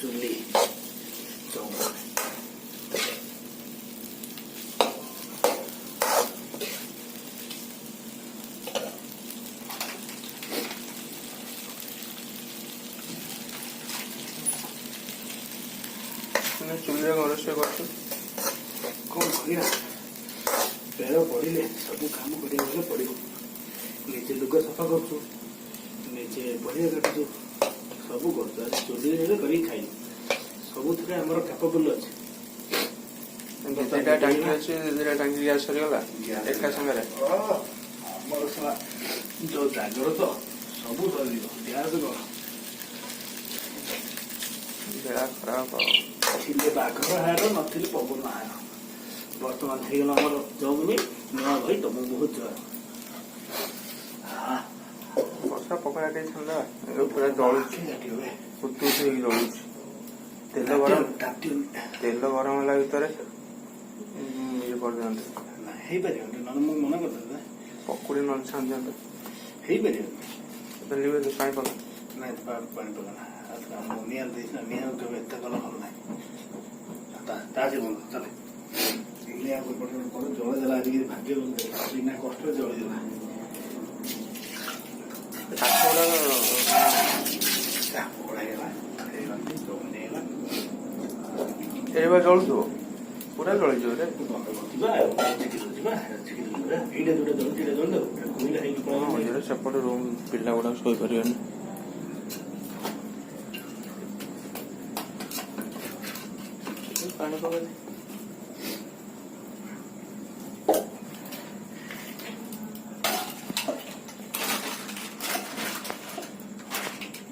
ଚୁଲି ଚଉକା ଚୁଲିରେ କ'ଣ ରୋଷେଇ କରୁଛୁ? କ'ଣ କରିବା ବେଳ ପଡ଼ିଲେ ସବୁ କାମ କରିବାକୁ ହେଲେ ପଡ଼ିବ। ନିଜେ ଲୁଗା ସଫା କରୁଛୁ, ନିଜେ ପରିବା କାଟୁଛୁ, ସବୁ କରୁଛୁ। ଆଜି ଚୁଲିରେ କରିକି ଖାଇଲୁ। ସବୁଥିରେ ଆମର କ୍ୟାପେବୁଲ ଅଛି। ଦିଟା ଟାଙ୍କି ଅଛି, ଦିଟା ଟାଙ୍କି ଗ୍ୟାସ୍ ସରିଗଲା ଏକା ସାଙ୍ଗରେ। ଆମର ଯୋଉ ଜାଗର ତ ସବୁ ସରିଯିବ। ଗ୍ୟାସ୍ କ'ଣ ବେଳା ଖରାପ ଥିଲେ ବାଘର ହାର ନଥିଲେ ପବନ ହାର। ବର୍ତ୍ତମାନ ହେଇଗଲା ଆମର ଜମି ନୂଆ ଭାଇ ତମକୁ ବହୁତ ଜୟ। ବର୍ଷା ପକୋଡ଼ା ଟିକେ ଛାଣିଦେବା। ପୁରା ଜଳୁଛି, ଉତୁ ହେଇକି ଜଳୁଛି। ତେଲ ଗରମ ହେଲା ଭିତରେ ଇଏ କରିଦିଅନ୍ତେ। ହେଇପାରିବନି, ନହେଲେ ମୁଁ ମନା କରିଦେବି। ପକୁଡ଼ି ନହେଲେ ଛାଣି ଦିଅନ୍ତେ। ହେଇପାରିବନି, ପାଣି ପକା ନାଇଁ ପାଣି ପକା ନିଆଁ ଦେଇଛି ନା, ନିଆଁ କେବେ ଏତେ କଲେ ଭଲ ନାହିଁ। ତା ଜୀବନ ଚାଲେ ନିଆଁ ଜଳେଇଦେଲା ଆଜିକି ଭାଗ୍ୟ ବିନା କଷ୍ଟରେ ଜଳେଇଦେଲା। ଏଇବା ଜଳୁଥିବ, ପୁରା ଜଳିଯିବ ରେ। ସେପଟେ ରୁମ୍ ପିଲା ଗୁଡାକ ଶୋଇପାରିବେନି। ପାଣି ପକେଇ